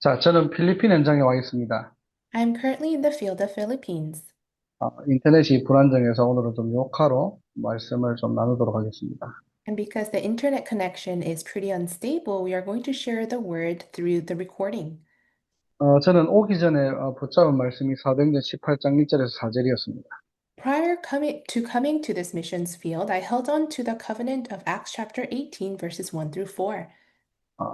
자, 저는 필리핀 현장에 와 있습니다. I'm currently in the field of Philippines. 인터넷이 불안정해서 오늘은 좀 녹화로 말씀을 좀 나누도록 하겠습니다. And because the internet connection is pretty unstable, we are going to share the word through the recording. 저는 오기 전에 붙잡은 말씀이 사도행전 18장 1절에서 4절이었습니다. Prior coming to this missions field, I held on to the covenant of Acts chapter 18, verses 1 through 4.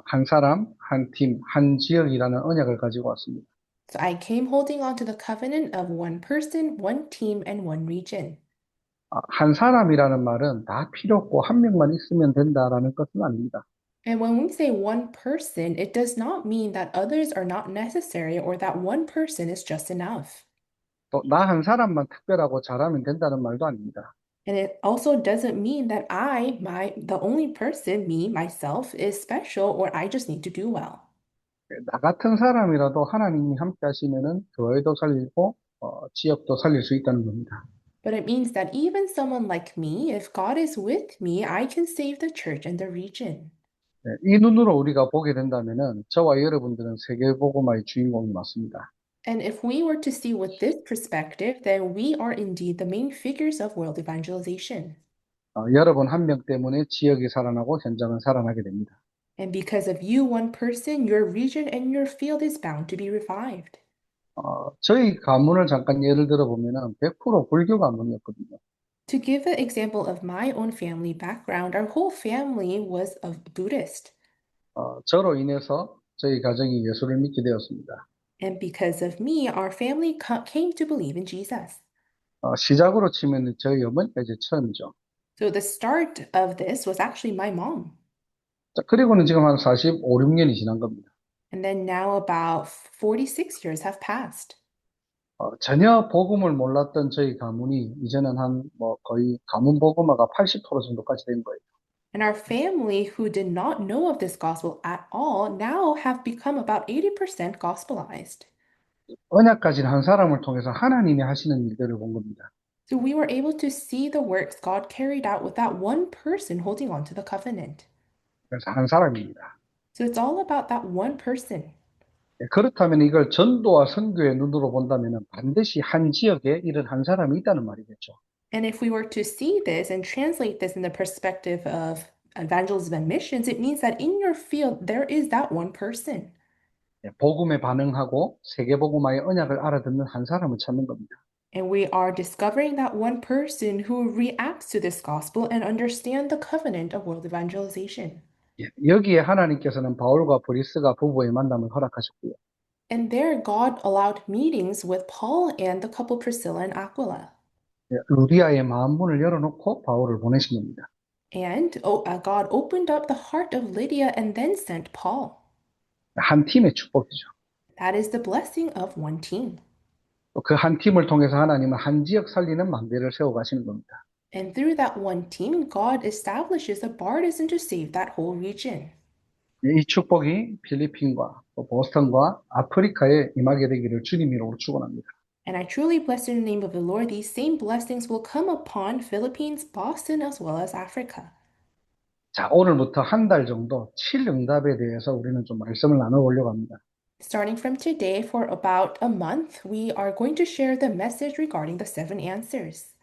한 사람, 한 팀, 한 지역이라는 언약을 가지고 왔습니다. So I came holding on to the covenant of one person, one team, and one region. 한 사람이라는 말은 다 필요 없고 한 명만 있으면 된다라는 것은 아닙니다. And when we say one person, it does not mean that others are not necessary or that one person is just enough. 또 나 한 사람만 특별하고 잘하면 된다는 말도 아닙니다. And it also doesn't mean that the only person, me, myself, is special or I just need to do well. 나 같은 사람이라도 하나님이 함께 하시면은 교회도 살리고 지역도 살릴 수 있다는 겁니다. But it means that even someone like me, if God is with me, I can save the church and the region. 네, 이 눈으로 우리가 보게 된다면은 저와 여러분들은 세계복음화의 주인공이 맞습니다. And if we were to see with this perspective, then we are indeed the main figures of world evangelization. 여러분 한 명 때문에 지역이 살아나고 현장은 살아나게 됩니다. And because of you, one person, your region and your field is bound to be revived. 저희 가문을 잠깐 예를 들어 보면은 100% 불교 가문이었거든요. To give an example of my own family background, our whole family was of Buddhist. 저로 인해서 저희 가정이 예수를 믿게 되었습니다. And because of me, our family came to believe in Jesus. 시작으로 치면 저희 어머니가 이제 처음이죠. So the start of this was actually my mom. 자, 그리고는 지금 한 45, 6년이 지난 겁니다. And then now about 46 years have passed. 전혀 복음을 몰랐던 저희 가문이 이제는 한 뭐 거의 가문 복음화가 80% 정도까지 된 거예요. And our family, who did not know of this gospel at all, now have become about 80% gospelized. 언약 가진 한 사람을 통해서 하나님이 하시는 일들을 본 겁니다. So we were able to see the works God carried out with that one person holding on to the covenant. 그래서 한 사람입니다. So it's all about that one person. 그렇다면 이걸 전도와 선교의 눈으로 본다면 반드시 한 지역에 이런 한 사람이 있다는 말이겠죠. And if we were to see this and translate this in the perspective of evangelism and missions, it means that in your field, there is that one person. 복음에 반응하고 세계복음화의 언약을 알아듣는 한 사람을 찾는 겁니다. And we are discovering that one person who reacts to this gospel and understand the covenant of world evangelization. 여기에 하나님께서는 바울과 브리스가 부부의 만남을 허락하셨고요. And there, God allowed meetings with Paul and the couple Priscilla and Aquila. 루디아의 마음문을 열어놓고 바울을 보내신 겁니다. And God opened up the heart of Lydia and then sent Paul. 한 팀의 축복이죠. That is the blessing of one team. 그 한 팀을 통해서 하나님은 한 지역 살리는 망대를 세워가시는 겁니다. And through that one team, God establishes a partisan to save that whole region. 이 축복이 필리핀과 또 보스턴과 아프리카에 임하게 되기를 주님 이름으로 축원합니다. And I truly bless in the name of the Lord, these same blessings will come upon Philippines, Boston, as well as Africa. 자, 오늘부터 한 달 정도 7응답에 대해서 우리는 좀 말씀을 나눠보려고 합니다. Starting from today, for about a month, we are going to share the message regarding the seven answers.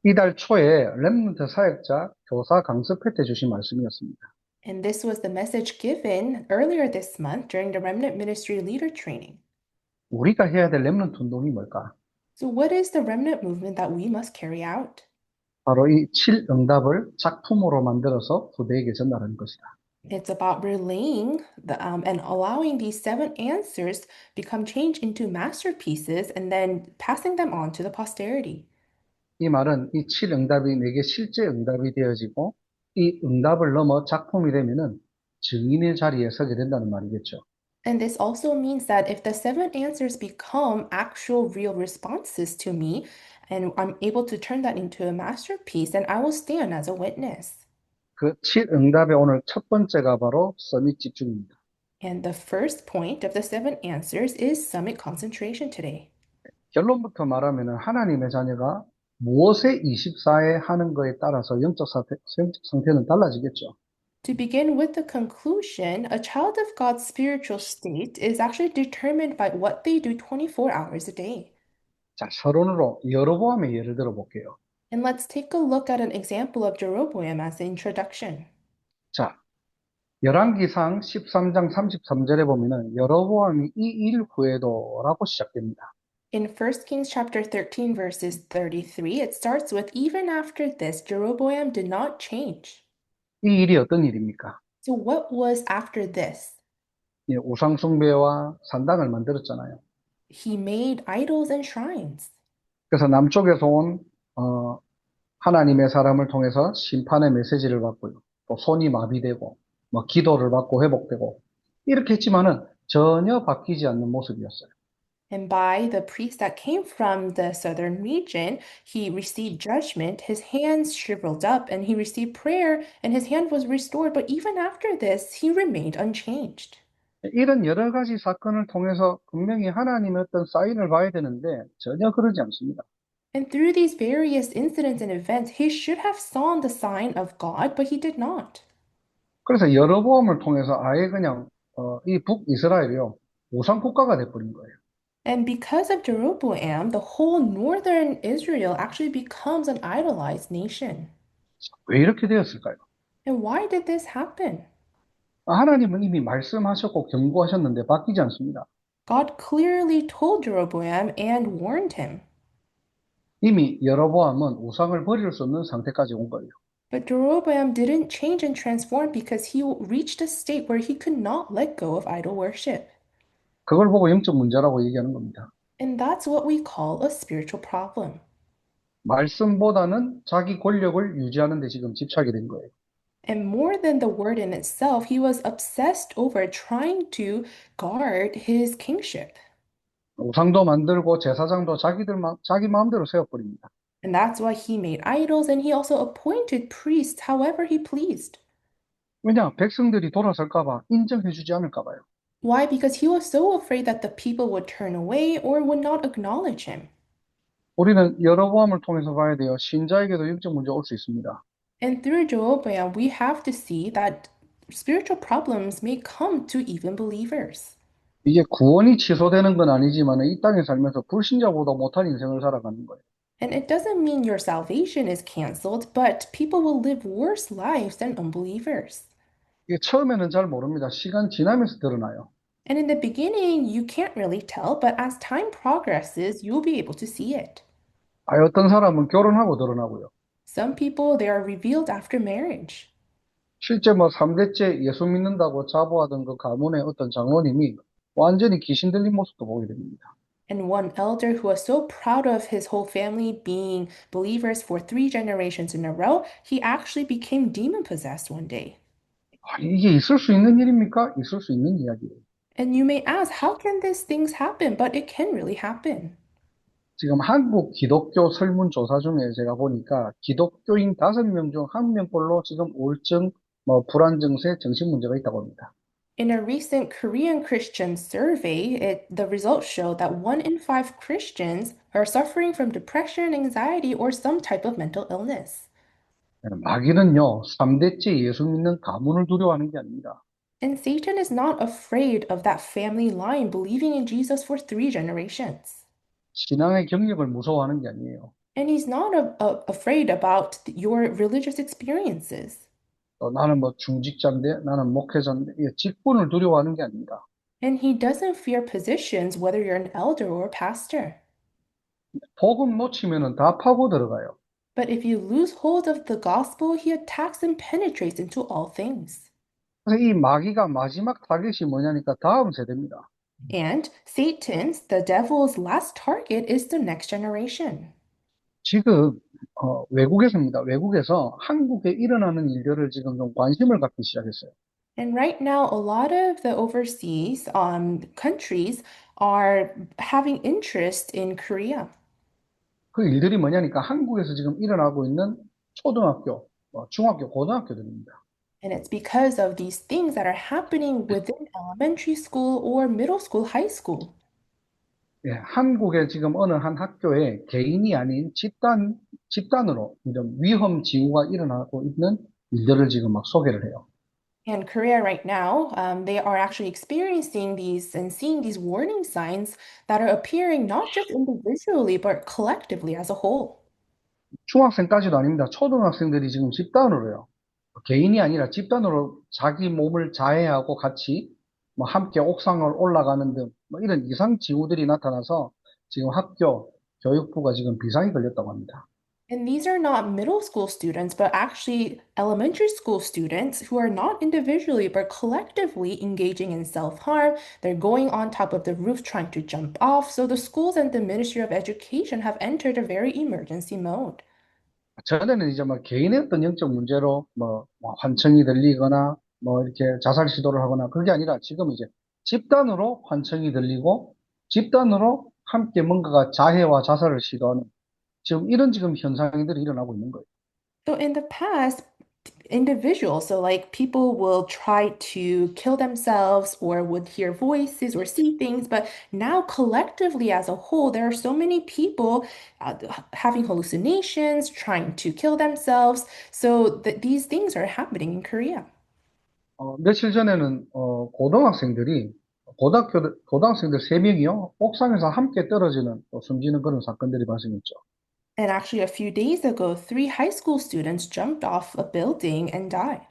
이달 초에 렘넌트 사역자 교사 강습회 때 주신 말씀이었습니다. And this was the message given earlier this month during the Remnant Ministry Leader Training. 우리가 해야 될 렘넌트 운동이 뭘까? So, what is the remnant movement that we must carry out? 바로 이 7응답을 작품으로 만들어서 후대에게 전달하는 것이다. It's about relaying and allowing these seven answers become changed into masterpieces and then passing them on to the posterity. 이 말은 이 7응답이 내게 실제 응답이 되어지고 이 응답을 넘어 작품이 되면은 증인의 자리에 서게 된다는 말이겠죠. And this also means that if the seven answers become actual real responses to me, and I'm able to turn that into a masterpiece, then I will stand as a witness. 그 7응답의 오늘 첫 번째가 바로 서밋 집중입니다. And the first point of the seven answers is summit concentration today. 결론부터 말하면은 하나님의 자녀가 무엇에 24에 하는 거에 따라서 영적 상태는 달라지겠죠. To begin with the conclusion, a child of God's spiritual state is actually determined by what they do 24 hours a day. 자, 서론으로 여로보암의 예를 들어 볼게요. And let's take a look at an example of Jeroboam as the introduction. 자, 열왕기상 13장 33절에 보면은 여로보암이 이 일 후에도라고 시작됩니다. In 1 Kings chapter 13 verses 33, it starts with even after this, Jeroboam did not change. 이 일이 어떤 일입니까? So what was after this? 예, 우상 숭배와 산당을 만들었잖아요. He made idols and shrines. 그래서 남쪽에서 온 하나님의 사람을 통해서 심판의 메시지를 받고요. 또 손이 마비되고 뭐 기도를 받고 회복되고 이렇게 했지만은 전혀 바뀌지 않는 모습이었어요. And by the priest that came from the southern region, he received judgment. His hands shriveled up, and he received prayer, and his hand was restored. But even after this, he remained unchanged. 이런 여러 가지 사건을 통해서 분명히 하나님의 어떤 사인을 봐야 되는데 전혀 그러지 않습니다. And through these various incidents and events, he should have saw the sign of God, but he did not. 그래서 여로보암을 통해서 아예 그냥 이 북이스라엘이요 우상 국가가 돼버린 거예요. And because of Jeroboam, the whole northern Israel actually becomes an idolized nation. 왜 이렇게 되었을까요? And why did this happen? 하나님은 이미 말씀하셨고 경고하셨는데 바뀌지 않습니다. God clearly told Jeroboam and warned him. 이미 여로보암은 우상을 버릴 수 없는 상태까지 온 거예요. But Jeroboam didn't change and transform because he reached a state where he could not let go of idol worship. 그걸 보고 영적 문제라고 얘기하는 겁니다. And that's what we call a spiritual problem. 말씀보다는 자기 권력을 유지하는 데 지금 집착이 된 거예요. And more than the word in itself, he was obsessed over trying to guard his kingship. 우상도 만들고 제사장도 자기 마음대로 세워버립니다. And that's why he made idols and he also appointed priests however he pleased. 왜냐? 백성들이 돌아설까 봐, 인정해주지 않을까 봐요. Why? Because he was so afraid that the people would turn away or would not acknowledge him. 우리는 여로보암을 통해서 봐야 돼요. 신자에게도 영적 문제가 올 수 있습니다. And through Jeroboam, we have to see that spiritual problems may come to even believers. 이게 구원이 취소되는 건 아니지만 이 땅에 살면서 불신자보다 못한 인생을 살아가는 거예요. And it doesn't mean your salvation is canceled, but people will live worse lives than unbelievers. 이게 처음에는 잘 모릅니다. 시간 지나면서 드러나요. And in the beginning, you can't really tell, but as time progresses, you'll be able to see it. 어떤 사람은 결혼하고 드러나고요. Some people, they are revealed after marriage. 실제 뭐 3대째 예수 믿는다고 자부하던 그 가문의 어떤 장로님이 완전히 귀신 들린 모습도 보게 됩니다. And one elder who was so proud of his whole family being believers for 3 generations in a row, he actually became demon possessed one day. 이게 있을 수 있는 일입니까? 있을 수 있는 이야기예요. And you may ask, how can these things happen? But it can really happen. 지금 한국 기독교 설문조사 중에 제가 보니까 기독교인 5명 중 1명꼴로 지금 우울증, 뭐 불안 증세, 정신 문제가 있다고 합니다. In a recent Korean Christian survey, the results show that 1 in 5 Christians are suffering from depression, anxiety, or some type of mental illness. 마귀는요, 3대째 예수 믿는 가문을 두려워하는 게 아닙니다. And Satan is not afraid of that family line believing in Jesus for 3 generations. 신앙의 경력을 무서워하는 게 아니에요. And he's not afraid about your religious experiences. 또 나는 뭐 중직자인데, 나는 목회자인데, 직분을 두려워하는 게 아닙니다. And he doesn't fear positions, whether you're an elder or a pastor. 복음 놓치면은 다 파고 들어가요. But if you lose hold of the gospel, he attacks and penetrates into all things. 그래서 이 마귀가 마지막 타겟이 뭐냐니까 다음 세대입니다. And Satan's, the devil's last target is the next generation. 지금 외국에서입니다. 외국에서 한국에 일어나는 일들을 지금 좀 관심을 갖기 시작했어요. And right now, a lot of the overseas countries are having interest in Korea. 그 일들이 뭐냐니까 한국에서 지금 일어나고 있는 초등학교, 중학교, 고등학교들입니다. And it's because of these things that are happening within elementary school or middle school, high school. 예, 한국의 지금 어느 한 학교에 개인이 아닌 집단으로 이런 위험 징후가 일어나고 있는 일들을 지금 막 소개를 해요. And Korea right now, they are actually experiencing these and seeing these warning signs that are appearing not just individually, but collectively as a whole. 중학생까지도 아닙니다. 초등학생들이 지금 집단으로요. 개인이 아니라 집단으로 자기 몸을 자해하고 같이 뭐 함께 옥상을 올라가는 등 뭐 이런 이상 징후들이 나타나서 지금 학교 교육부가 지금 비상이 걸렸다고 합니다. And these are not middle school students, but actually elementary school students who are not individually, but collectively engaging in self-harm. They're going on top of the roof trying to jump off. So the schools and the Ministry of Education have entered a very emergency mode. 전에는 이제 뭐 개인의 어떤 영적 문제로 뭐 환청이 들리거나 뭐 이렇게 자살 시도를 하거나 그게 아니라 지금 이제 집단으로 환청이 들리고 집단으로 함께 뭔가가 자해와 자살을 시도하는 지금 이런 지금 현상들이 일어나고 있는 거예요. So in the past, individuals, so like people will try to kill themselves or would hear voices or see things, but now collectively as a whole, there are so many people having hallucinations, trying to kill themselves. So these things are happening in Korea. 며칠 전에는 고등학생들이 고등학생들 3명이요 옥상에서 함께 떨어지는 또 숨지는 그런 사건들이 발생했죠. And actually, a few days ago, three high school students jumped off a building and died.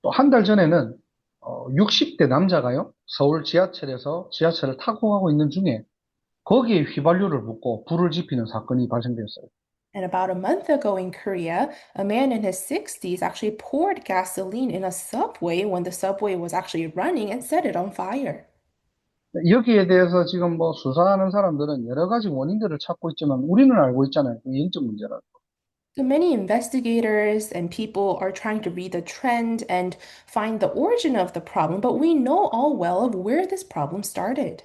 또 한 달 전에는 60대 남자가요 서울 지하철에서 지하철을 타고 가고 있는 중에 거기에 휘발유를 붓고 불을 지피는 사건이 발생되었어요. And about a month ago in Korea, a man in his 60s actually poured gasoline in a subway when the subway was actually running and set it on fire. 여기에 대해서 지금 뭐 수사하는 사람들은 여러 가지 원인들을 찾고 있지만 우리는 알고 있잖아요. 그 영적 문제라. So many investigators and people are trying to read the trend and find the origin of the problem, but we know all well of where this problem started.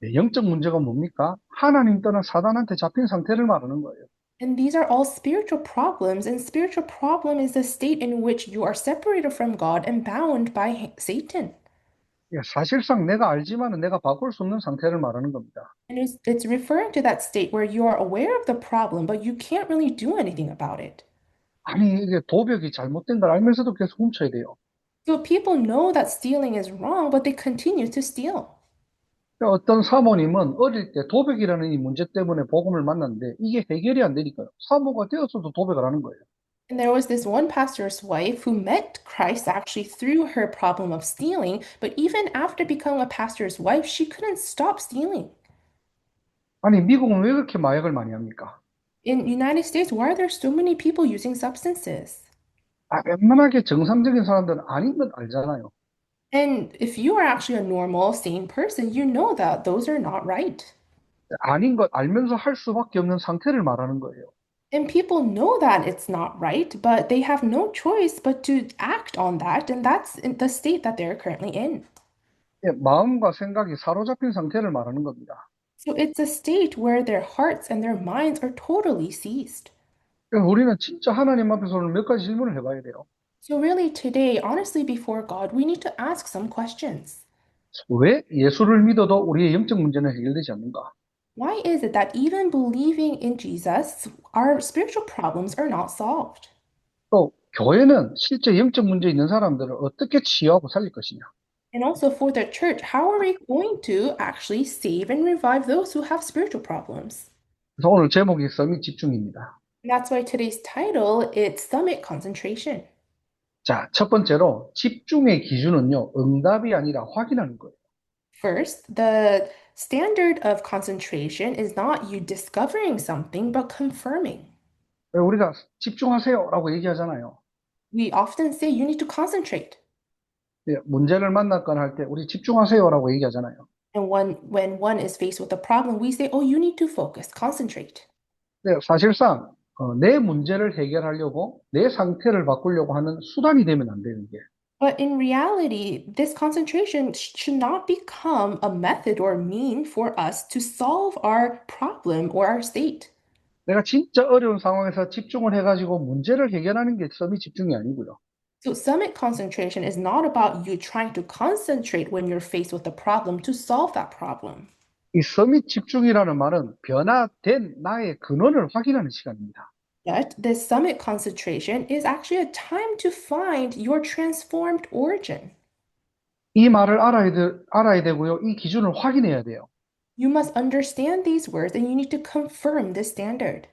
영적 문제가 뭡니까? 하나님 또는 사단한테 잡힌 상태를 말하는 거예요. And these are all spiritual problems, and spiritual problem is the state in which you are separated from God and bound by Satan. 예, 사실상 내가 알지만은 내가 바꿀 수 없는 상태를 말하는 겁니다. And it's referring to that state where you are aware of the problem, but you can't really do anything about it. 아니, 이게 도벽이 잘못된 걸 알면서도 계속 훔쳐야 돼요. So people know that stealing is wrong, but they continue to steal. 그러니까 어떤 사모님은 어릴 때 도벽이라는 이 문제 때문에 복음을 만났는데 이게 해결이 안 되니까요. 사모가 되었어도 도벽을 하는 거예요. And there was this one pastor's wife who met Christ actually through her problem of stealing, but even after becoming a pastor's wife, she couldn't stop stealing. 아니, 미국은 왜 그렇게 마약을 많이 합니까? In United States, why are there so many people using substances? 웬만하게 정상적인 사람들은 아닌 건 알잖아요. And if you are actually a normal, sane person, you know that those are not right. 아닌 것 알면서 할 수밖에 없는 상태를 말하는 거예요. And people know that it's not right, but they have no choice but to act on that, and that's in the state that they're currently in. 예, 마음과 생각이 사로잡힌 상태를 말하는 겁니다. So it's a state where their hearts and their minds are totally seized. 그래서 우리는 진짜 하나님 앞에서 오늘 몇 가지 질문을 해봐야 돼요. So really today, honestly, before God, we need to ask some questions. 왜 예수를 믿어도 우리의 영적 문제는 해결되지 않는가? Why is it that even believing in Jesus, our spiritual problems are not solved? 또 교회는 실제 영적 문제 있는 사람들을 어떻게 치유하고 살릴 것이냐? And also for the church, how are we going to actually save and revive those who have spiritual problems? 그래서 오늘 제목이 서밋 집중입니다. And that's why today's title is Summit Concentration. 자, 첫 번째로 집중의 기준은요, 응답이 아니라 확인하는 거예요. First, the standard of concentration is not you discovering something, but confirming. 왜 우리가 집중하세요라고 얘기하잖아요. We often say you need to concentrate. 예, 문제를 만났거나 할 때 우리 집중하세요라고 얘기하잖아요. And when one is faced with a problem, we say, oh, you need to focus, concentrate. 네, 사실상 내 문제를 해결하려고 내 상태를 바꾸려고 하는 수단이 되면 안 되는 게 But in reality, this concentration should not become a method or mean for us to solve our problem or our state. 내가 진짜 어려운 상황에서 집중을 해가지고 문제를 해결하는 게 서밋 집중이 아니고요. So summit concentration is not about you trying to concentrate when you're faced with a problem to solve that problem. 이 서밋 집중이라는 말은 변화된 나의 근원을 확인하는 시간입니다. Yet, this summit concentration is actually a time to find your transformed origin. 이 말을 알아야 되고요. 이 기준을 확인해야 돼요. You must understand these words and you need to confirm this standard.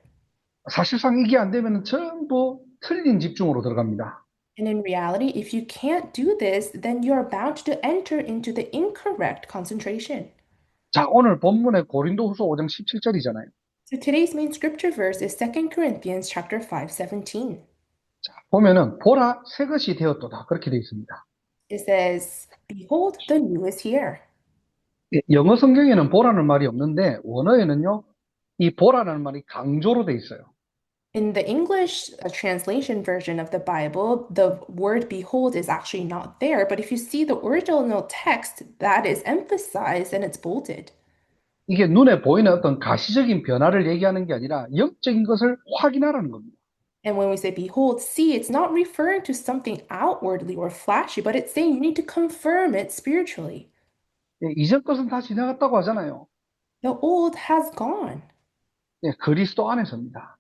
사실상 이게 안 되면 전부 틀린 집중으로 들어갑니다. And in reality, if you can't do this, then you're bound to enter into the incorrect concentration. 자, 오늘 본문의 고린도후서 5장 17절이잖아요. So today's main scripture verse is 2 Corinthians chapter 5:17. 자, 보면은 보라 새 것이 되었도다. 그렇게 되어 있습니다. It says, "Behold, the new is here." 예, 영어 성경에는 보라는 말이 없는데 원어에는요. 이 보라는 말이 강조로 되어 있어요. In the English translation version of the Bible, the word behold is actually not there, but if you see the original text, that is emphasized and it's bolded. 이게 눈에 보이는 어떤 가시적인 변화를 얘기하는 게 아니라 영적인 것을 확인하라는 겁니다. And when we say behold, see, it's not referring to something outwardly or flashy, but it's saying you need to confirm it spiritually. 예, 이전 것은 다 지나갔다고 하잖아요. The old has gone. 예, 그리스도 안에서입니다.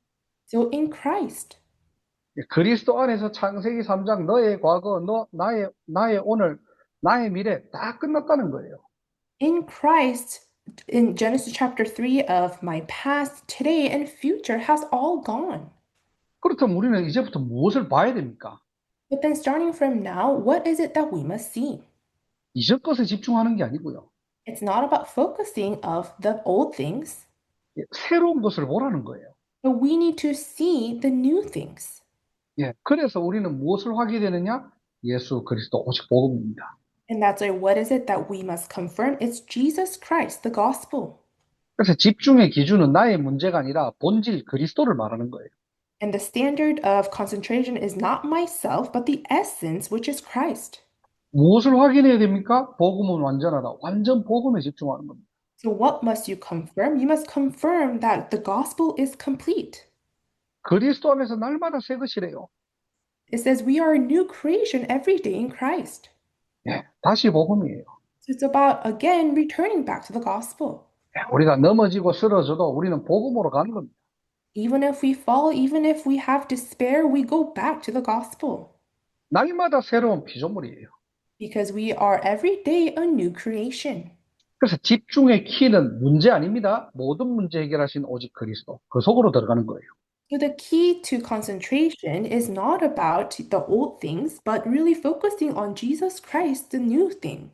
So in Christ, 예, 그리스도 안에서 창세기 3장 너의 과거, 나의 오늘, 나의 미래 다 끝났다는 거예요. in Christ, in Genesis chapter 3 of my past, today, and future has all gone. 그렇다면 우리는 이제부터 무엇을 봐야 됩니까? But then starting from now, what is it that we must see? 이전 것에 집중하는 게 아니고요. It's not about focusing of the old things, 예, 새로운 것을 보라는 거예요. but we need to see the new things. 예, 그래서 우리는 무엇을 하게 되느냐? 예수 그리스도 오직 복음입니다. And that's why what is it that we must confirm? It's Jesus Christ, the gospel. 그래서 집중의 기준은 나의 문제가 아니라 본질 그리스도를 말하는 거예요. And the standard of concentration is not myself, but the essence, which is Christ. 무엇을 확인해야 됩니까? 복음은 완전하다. 완전 복음에 집중하는 겁니다. So what must you confirm? You must confirm that the gospel is complete. 그리스도 안에서 날마다 새 것이래요. It says we are a new creation every day in Christ. 예, 다시 복음이에요. So it's about, again, returning back to the gospel. 예, 우리가 넘어지고 쓰러져도 우리는 복음으로 가는 겁니다. Even if we fall, even if we have despair, we go back to the gospel. 날마다 새로운 피조물이에요. Because we are every day a new creation. 그래서 집중의 키는 문제 아닙니다. 모든 문제 해결하신 오직 그리스도. 그 속으로 들어가는 거예요. So the key to concentration is not about the old things, but really focusing on Jesus Christ, the new thing.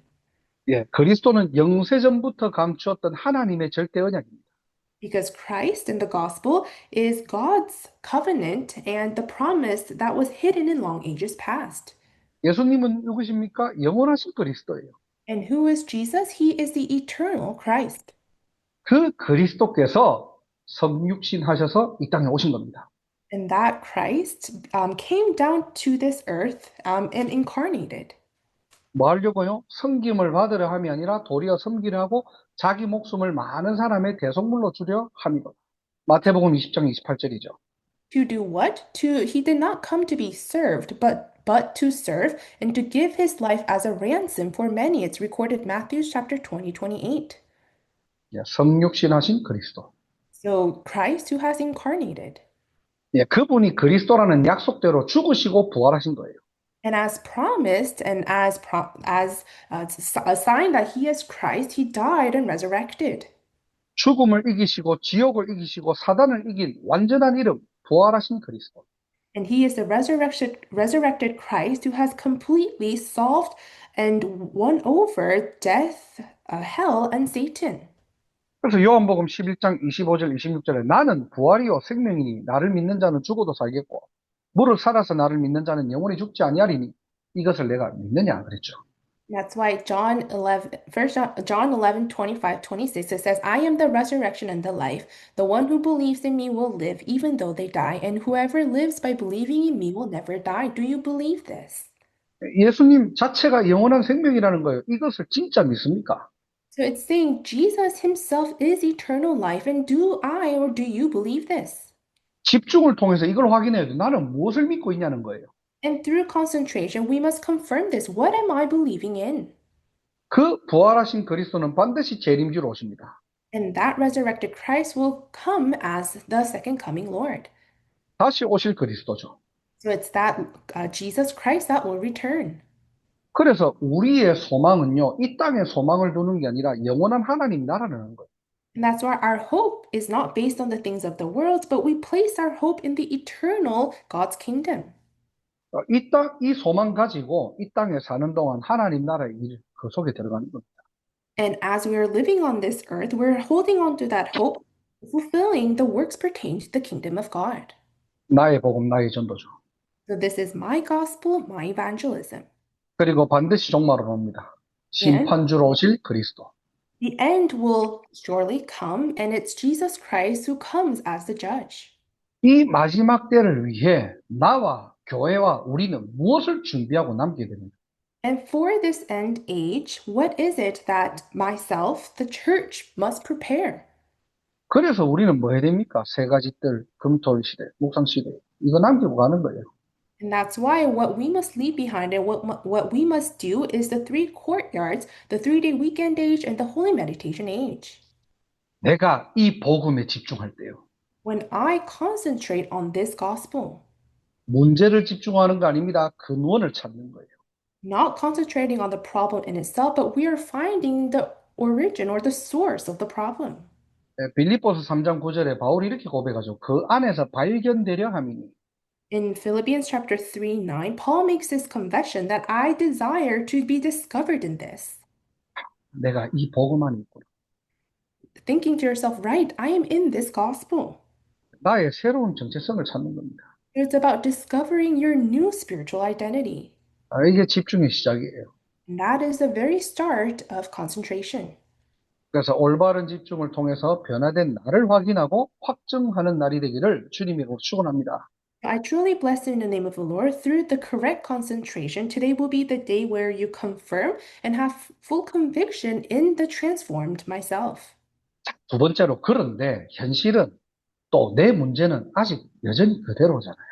예, 그리스도는 영세전부터 감추었던 하나님의 절대 언약입니다. Because Christ in the gospel is God's covenant and the promise that was hidden in long ages past. 예수님은 누구십니까? 영원하신 그리스도예요. And who is Jesus? He is the eternal Christ. 그 그리스도께서 성육신 하셔서 이 땅에 오신 겁니다. And that Christ came down to this earth and incarnated. 뭐 하려고요? 섬김을 받으려 함이 아니라 도리어 섬기려 하고 자기 목숨을 많은 사람의 대속물로 주려 함이다. 마태복음 20장 28절이죠. To do what? He did not come to be served, but to serve and to give his life as a ransom for many. It's recorded Matthew chapter 20, 28. 예, 성육신 하신 그리스도. So Christ who has incarnated. 예, 그분이 그리스도라는 약속대로 죽으시고 부활하신 거예요. And as promised and as a sign that he is Christ, he died and resurrected. 죽음을 이기시고 지옥을 이기시고 사단을 이긴 완전한 이름 부활하신 그리스도. And he is the resurrected Christ who has completely solved and won over death, hell, and Satan. 그래서 요한복음 11장 25절 26절에 나는 부활이요 생명이니 나를 믿는 자는 죽어도 살겠고 무릇 살아서 나를 믿는 자는 영원히 죽지 아니하리니 이것을 내가 믿느냐 그랬죠. That's why John 11, 25, 26, it says, I am the resurrection and the life. The one who believes in me will live even though they die, and whoever lives by believing in me will never die. Do you believe this? 예수님 자체가 영원한 생명이라는 거예요. 이것을 진짜 믿습니까? So it's saying Jesus himself is eternal life, and do I or do you believe this? 집중을 통해서 이걸 확인해야 돼. 나는 무엇을 믿고 있냐는 거예요. And through concentration, we must confirm this. What am I believing in? 그 부활하신 그리스도는 반드시 재림주로 오십니다. And that resurrected Christ will come as the second coming Lord. 다시 오실 그리스도죠. So it's that Jesus Christ that will return. 그래서 우리의 소망은요, 이 땅에 소망을 두는 게 아니라 영원한 하나님 나라를 하는 거예요. And that's why our hope is not based on the things of the world, but we place our hope in the eternal God's kingdom. 이 소망 가지고 이 땅에 사는 동안 하나님 나라의 일, 그 속에 들어가는 겁니다. And as we are living on this earth, we're holding on to that hope, fulfilling the works pertaining to the kingdom of God. 나의 복음, 나의 전도죠. So this is my gospel, my evangelism. 그리고 반드시 종말은 옵니다. And 심판주로 오실 그리스도. the end will surely come, and it's Jesus Christ who comes as the judge. 이 마지막 때를 위해 나와 교회와 우리는 무엇을 준비하고 남게 됩니다. And for this end age, what is it that myself, the church, must prepare? 그래서 우리는 뭐 해야 됩니까? 세 가지 뜰, 금토일 시대, 묵상 시대. 이거 남기고 가는 거예요. And that's why what we must leave behind and what we must do is the three courtyards, the 3-day weekend age, and the holy meditation age. 내가 이 복음에 집중할 때요. When I concentrate on this gospel, 문제를 집중하는 거 아닙니다. 근원을 찾는 거예요. not concentrating on the problem in itself, but we are finding the origin or the source of the problem. 빌립보서 3장 9절에 바울이 이렇게 고백하죠. 그 안에서 발견되려 함이니. In Philippians chapter 3:9, Paul makes this confession that I desire to be discovered in this. 내가 이 복음 안에 있구나. Thinking to yourself, right, I am in this gospel. 나의 새로운 정체성을 찾는 겁니다. It's about discovering your new spiritual identity. 이게 집중의 시작이에요. And that is the very start of concentration. 그래서 올바른 집중을 통해서 변화된 나를 확인하고 확증하는 날이 되기를 주님으로 축원합니다. I truly bless you in the name of the Lord. Through the correct concentration, today will be the day where you confirm and have full conviction in the transformed myself. 두 번째로 그런데 현실은 또 내 문제는 아직 여전히 그대로잖아요.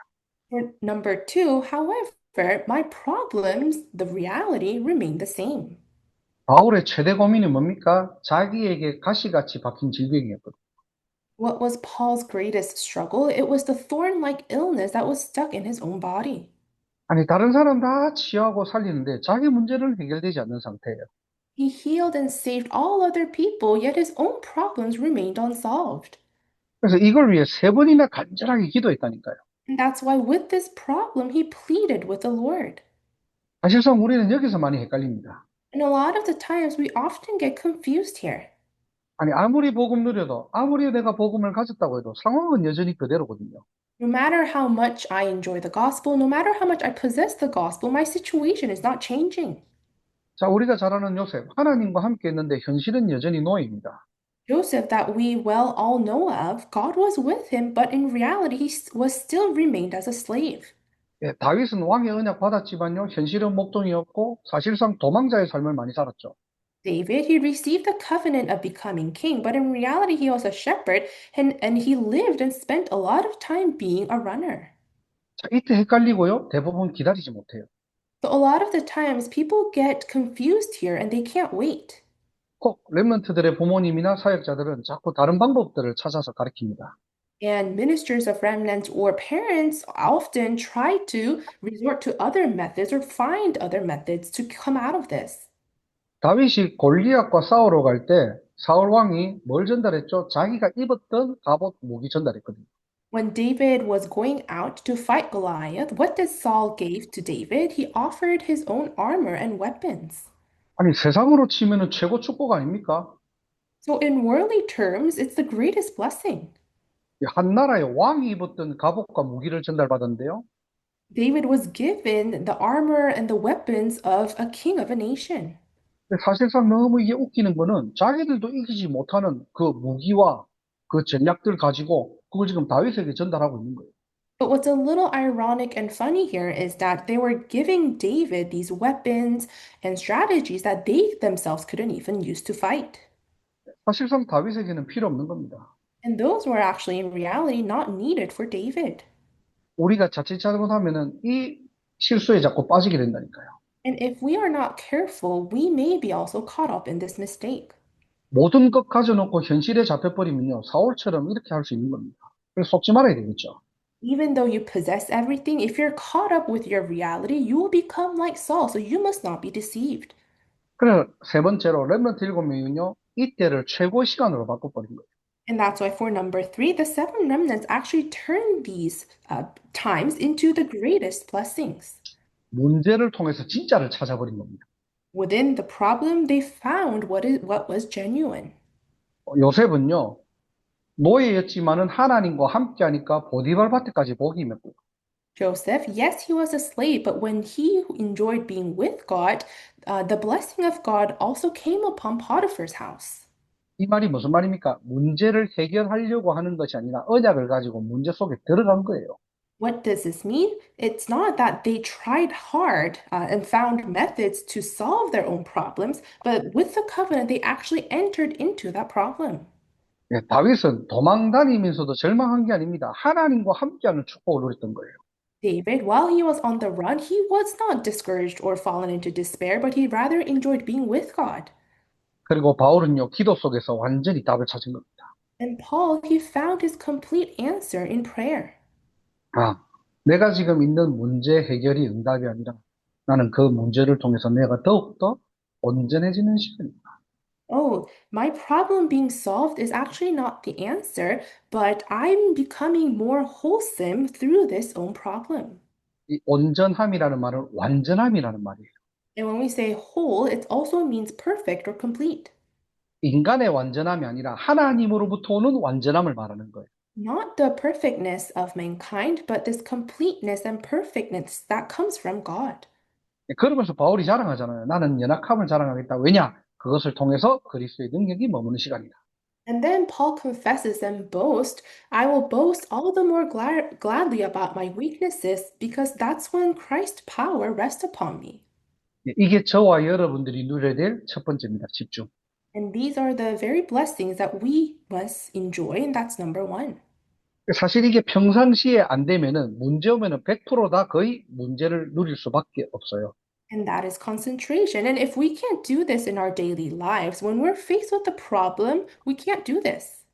For number two, however, my problems, the reality, remain the same. 바울의 최대 고민이 뭡니까? 자기에게 가시같이 박힌 질병이었거든요. What was Paul's greatest struggle? It was the thorn-like illness that was stuck in his own body. 아니 다른 사람 다 치유하고 살리는데 자기 문제는 해결되지 않는 상태예요. He healed and saved all other people, yet his own problems remained unsolved. 그래서 이걸 위해 세 번이나 간절하게 기도했다니까요. And that's why with this problem, he pleaded with the Lord. 사실상 우리는 여기서 많이 헷갈립니다. And a lot of the times we often get confused here. 아니 아무리 복음 누려도 아무리 내가 복음을 가졌다고 해도 상황은 여전히 그대로거든요. No matter how much I enjoy the gospel, no matter how much I possess the gospel, my situation is not changing. 자, 우리가 잘 아는 요셉, 하나님과 함께 했는데 현실은 여전히 노예입니다. Joseph, that we well all know of, God was with him, but in reality, was still remained as a slave. 예, 다윗은 왕의 언약 받았지만요, 현실은 목동이었고 사실상 도망자의 삶을 많이 살았죠. David, he received the covenant of becoming king, but in reality, he was a shepherd and he lived and spent a lot of time being a runner. 자, 이때 헷갈리고요, 대부분 기다리지 못해요. So a lot of the times, people get confused here and they can't wait. 꼭 렘넌트들의 부모님이나 사역자들은 자꾸 다른 방법들을 찾아서 가르칩니다. And ministers of remnants or parents often try to resort to other methods or find other methods to come out of this. 다윗이 골리앗과 싸우러 갈 때 사울 왕이 뭘 전달했죠? 자기가 입었던 갑옷 무기 전달했거든요. When David was going out to fight Goliath, what did Saul give to David? He offered his own armor and weapons. 아니 세상으로 치면은 최고 축복 아닙니까? So in worldly terms, it's the greatest blessing. 한 나라의 왕이 입었던 갑옷과 무기를 전달받았는데요. David was given the armor and the weapons of a king of a nation. 사실상 너무 이게 웃기는 거는 자기들도 이기지 못하는 그 무기와 그 전략들 가지고 그걸 지금 다윗에게 전달하고 있는 거예요. But what's a little ironic and funny here is that they were giving David these weapons and strategies that they themselves couldn't even use to fight. 사실상 다윗에게는 필요 없는 겁니다. And those were actually in reality not needed for David. 우리가 자칫 잘못하면은 이 실수에 자꾸 빠지게 된다니까요. And if we are not careful, we may be also caught up in this mistake. 모든 것 가져놓고 현실에 잡혀버리면요. 사울처럼 이렇게 할 수 있는 겁니다. 그래서 속지 말아야 되겠죠. Even though you possess everything, if you're caught up with your reality, you will become like Saul. So you must not be deceived. 그래서 세 번째로 렘넌트 7명은요, 이때를 최고 시간으로 바꿔버린 거예요. And that's why for number three, the seven remnants actually turn these times into the greatest blessings. 문제를 통해서 진짜를 찾아버린 겁니다. Within the problem, they found what was genuine. 요셉은요, 노예였지만은 하나님과 함께하니까 보디발 밭에까지 복이 임했고, Joseph, yes, he was a slave, but when he enjoyed being with God, the blessing of God also came upon Potiphar's house. 이 말이 무슨 말입니까? 문제를 해결하려고 하는 것이 아니라 언약을 가지고 문제 속에 들어간 거예요. What does this mean? It's not that they tried hard and found methods to solve their own problems, but with the covenant, they actually entered into that problem. 예, 다윗은 도망 다니면서도 절망한 게 아닙니다. 하나님과 함께하는 축복을 누렸던 거예요. David, while he was on the run, he was not discouraged or fallen into despair, but he rather enjoyed being with God. 그리고 바울은요, 기도 속에서 완전히 답을 찾은 겁니다. And Paul, he found his complete answer in prayer. 아, 내가 지금 있는 문제 해결이 응답이 아니라 나는 그 문제를 통해서 내가 더욱더 온전해지는 시간입니다. Oh, my problem being solved is actually not the answer, but I'm becoming more wholesome through this own problem. 이 온전함이라는 말은 완전함이라는 말이에요. And when we say whole, it also means perfect or complete. 인간의 완전함이 아니라 하나님으로부터 오는 완전함을 말하는 거예요. Not the perfectness of mankind, but this completeness and perfectness that comes from God. 그러면서 바울이 자랑하잖아요. 나는 연약함을 자랑하겠다. 왜냐? 그것을 통해서 그리스도의 능력이 머무는 시간이다. And then Paul confesses and boasts, I will boast all the more gladly about my weaknesses because that's when Christ's power rests upon me. 이게 저와 여러분들이 누려야 될 첫 번째입니다. 집중. And these are the very blessings that we must enjoy, and that's number one. 사실 이게 평상시에 안 되면은 문제 오면은 100%다 거의 문제를 누릴 수밖에 없어요. And that is concentration. And if we can't do this in our daily lives, when we're faced with a problem, we can't do this.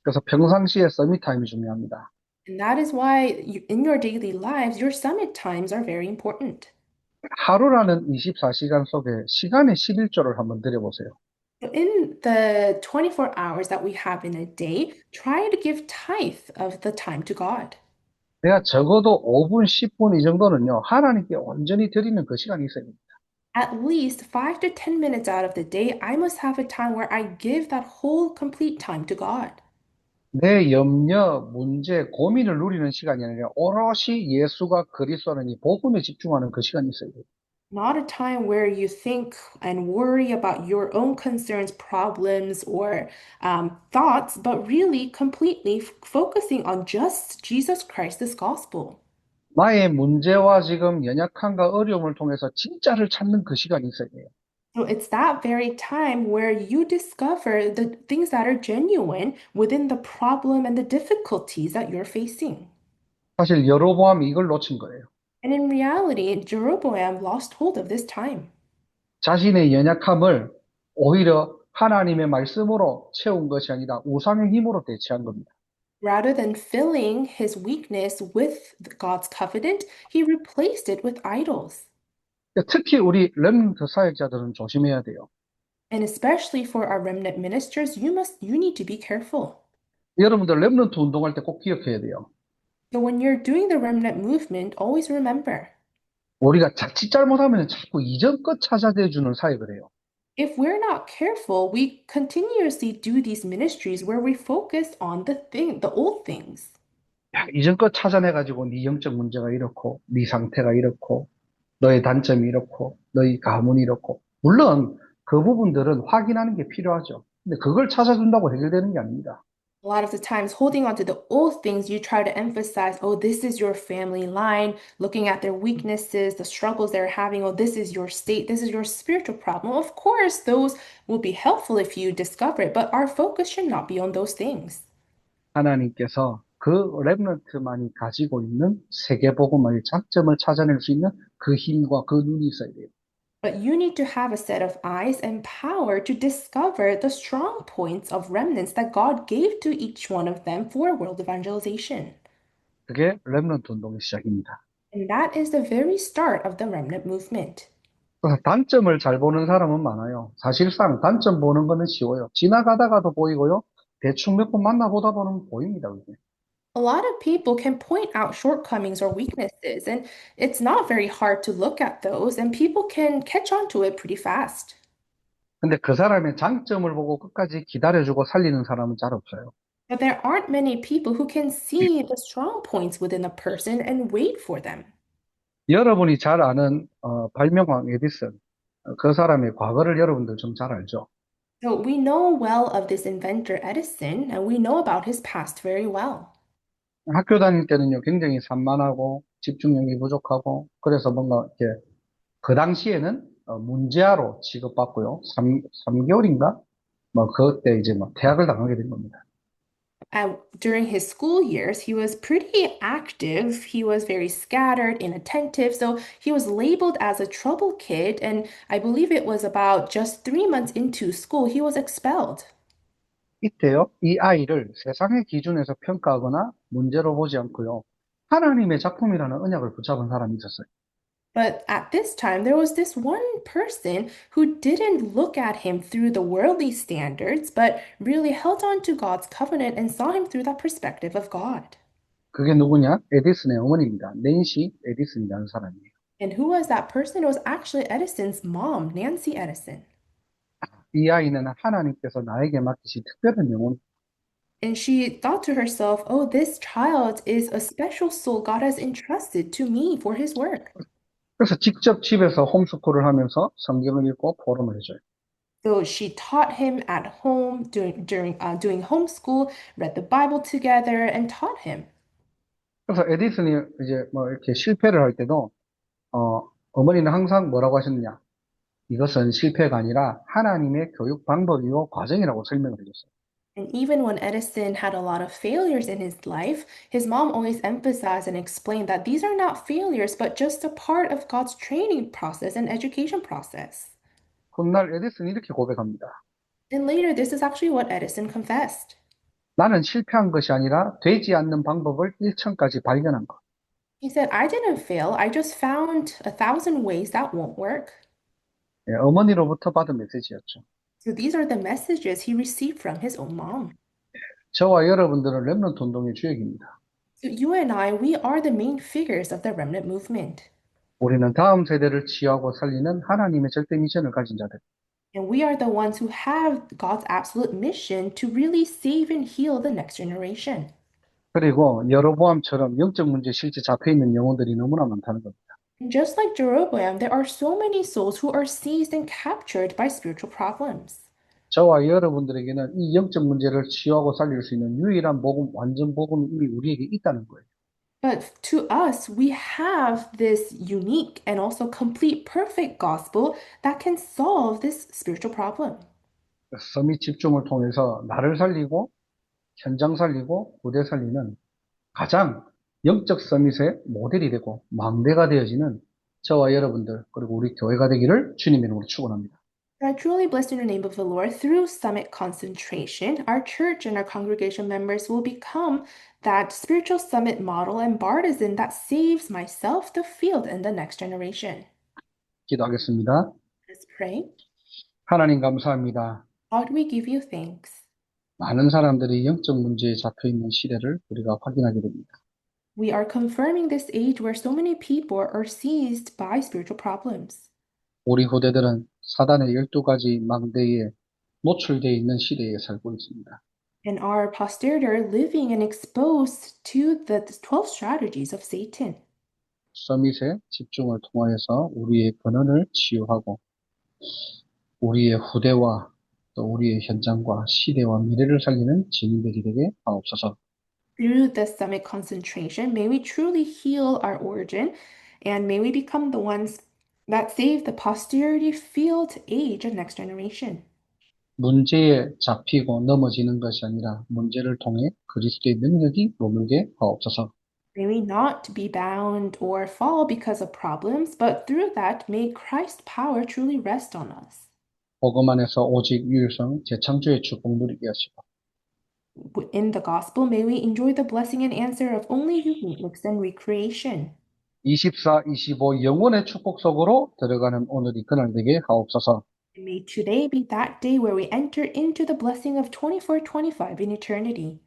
그래서 평상시에 서밋 타임이 중요합니다. And that is why in your daily lives, your summit times are very important. 하루라는 24시간 속에 시간의 11조를 한번 들여보세요. So in the 24 hours that we have in a day, try to give tithe of the time to God. 내가 적어도 5분, 10분 이 정도는요, 하나님께 온전히 드리는 그 시간이 있어야 됩니다. At least 5 to 10 minutes out of the day, I must have a time where I give that whole complete time to God. 내 염려, 문제, 고민을 누리는 시간이 아니라 오롯이 예수가 그리스도라는 이 복음에 집중하는 그 시간이 있어야 돼요. Not a time where you think and worry about your own concerns, problems, or thoughts, but really completely focusing on just Jesus Christ, this gospel. 나의 문제와 지금 연약함과 어려움을 통해서 진짜를 찾는 그 시간이 있어야 돼요. So it's that very time where you discover the things that are genuine within the problem and the difficulties that you're facing. 사실 여로보암이 이걸 놓친 거예요. And in reality, Jeroboam lost hold of this time. 자신의 연약함을 오히려 하나님의 말씀으로 채운 것이 아니라 우상의 힘으로 대체한 겁니다. Rather than filling his weakness with God's covenant, he replaced it with idols. 특히 우리 렘넌트 사역자들은 조심해야 돼요. And especially for our remnant ministers, you need to be careful. 여러분들 렘넌트 운동할 때 꼭 기억해야 돼요. So when you're doing the remnant movement, always remember, 우리가 자칫 잘못하면 자꾸 이전 것 찾아대주는 사역을 해요. if we're not careful, we continuously do these ministries where we focus on the old things. 야, 이전 것 찾아내가지고 네 영적 문제가 이렇고 네 상태가 이렇고 너의 단점이 이렇고 너의 가문이 이렇고 물론 그 부분들은 확인하는 게 필요하죠. 근데 그걸 찾아준다고 해결되는 게 아닙니다. A lot of the times, holding on to the old things, you try to emphasize, oh, this is your family line, looking at their weaknesses, the struggles they're having, oh, this is your state, this is your spiritual problem. Of course, those will be helpful if you discover it, but our focus should not be on those things. 하나님께서 그 렘넌트만이 가지고 있는 세계복음의 장점을 찾아낼 수 있는 그 힘과 그 눈이 있어야 돼요. But you need to have a set of eyes and power to discover the strong points of remnants that God gave to each one of them for world evangelization. 그게 렘넌트 운동의 시작입니다. And that is the very start of the remnant movement. 그래서 단점을 잘 보는 사람은 많아요. 사실상 단점 보는 거는 쉬워요. 지나가다가도 보이고요. 대충 몇 번 만나보다 보면 보입니다, 그게. A lot of people can point out shortcomings or weaknesses, and it's not very hard to look at those, and people can catch on to it pretty fast. 근데 그 사람의 장점을 보고 끝까지 기다려주고 살리는 사람은 잘 없어요. But there aren't many people who can see the strong points within a person and wait for them. 여러분이 잘 아는 발명왕 에디슨, 그 사람의 과거를 여러분들 좀 잘 알죠? So we know well of this inventor Edison, and we know about his past very well. 학교 다닐 때는요, 굉장히 산만하고 집중력이 부족하고 그래서 뭔가 이렇게 그 당시에는 문제아로 취급받고요. 3개월인가? 뭐 그때 이제 막 퇴학을 당하게 된 겁니다. During his school years, he was pretty active. He was very scattered, inattentive. So he was labeled as a trouble kid. And I believe it was about just 3 months into school, he was expelled. 이때요, 이 아이를 세상의 기준에서 평가하거나 문제로 보지 않고요. 하나님의 작품이라는 언약을 붙잡은 사람이 있었어요. But at this time, there was this one person who didn't look at him through the worldly standards, but really held on to God's covenant and saw him through that perspective of God. 그게 누구냐? 에디슨의 어머니입니다. 낸시 에디슨이라는 사람이에요. And who was that person? It was actually Edison's mom, Nancy Edison. 이 아이는 하나님께서 나에게 맡기신 특별한 영혼, And she thought to herself, oh, this child is a special soul God has entrusted to me for his work. 그래서 직접 집에서 홈스쿨을 하면서 성경을 읽고 포럼을 해줘요. So she taught him at home doing homeschool, read the Bible together, and taught him. 그래서 에디슨이 이제 뭐 이렇게 실패를 할 때도 어머니는 항상 뭐라고 하셨느냐? 이것은 실패가 아니라 하나님의 교육 방법이고 과정이라고 설명을 해줬어요. And even when Edison had a lot of failures in his life, his mom always emphasized and explained that these are not failures, but just a part of God's training process and education process. 훗날 에디슨이 이렇게 고백합니다. And later, this is actually what Edison confessed. 나는 실패한 것이 아니라 되지 않는 방법을 1천까지 발견한 것. He said, I didn't fail. I just found 1,000 ways that won't work. 예, 어머니로부터 받은 메시지였죠. So these are the messages he received from his own mom. 저와 여러분들은 렘넌트 운동의 주역입니다. So you and I, we are the main figures of the remnant movement. 우리는 다음 세대를 치유하고 살리는 하나님의 절대 미션을 가진 자들. And we are the ones who have God's absolute mission to really save and heal the next generation. 그리고 여로보암처럼 영적 문제에 실제 잡혀 있는 영혼들이 너무나 많다는 겁니다. And just like Jeroboam, there are so many souls who are seized and captured by spiritual problems. 저와 여러분들에게는 이 영적 문제를 치유하고 살릴 수 있는 유일한 복음, 완전 복음이 이미 우리에게 있다는 거예요. But to us, we have this unique and also complete, perfect gospel that can solve this spiritual problem. 서밋 집중을 통해서 나를 살리고 현장 살리고 부대 살리는 가장 영적 서밋의 모델이 되고 망대가 되어지는 저와 여러분들 그리고 우리 교회가 되기를 주님의 이름으로 축원합니다. I truly bless in the name of the Lord. Through Summit Concentration, our church and our congregation members will become that spiritual summit model and partisan that saves myself, the field, and the next generation. 기도하겠습니다. Let's pray. 하나님 감사합니다. God, we give you thanks. 많은 사람들이 영적 문제에 잡혀 있는 시대를 우리가 확인하게 됩니다. We are confirming this age where so many people are seized by spiritual problems. 우리 후대들은 사단의 12가지 망대에 노출되어 있는 시대에 살고 있습니다. And our posterity are living and exposed to the 12 strategies of Satan. 서밋의 집중을 통하여서 우리의 근원을 치유하고 우리의 후대와 또 우리의 현장과 시대와 미래를 살리는 증인들이 되게 하옵소서. Through the summit concentration, may we truly heal our origin and may we become the ones that save the posterity, field, age, and next generation. 문제에 잡히고 넘어지는 것이 아니라 문제를 통해 그리스도의 능력이 머물게 하옵소서. May we not be bound or fall because of problems, but through that, may Christ's power truly rest on us. 복음 안에서 오직 유일성 재창조의 축복 누리게 하시고 in the gospel, may we enjoy the blessing and answer of only you meekness and recreation. 24, 25 영원의 축복 속으로 들어가는 오늘이 그날 되게 하옵소서. And may today be that day where we enter into the blessing of 24:25 in eternity.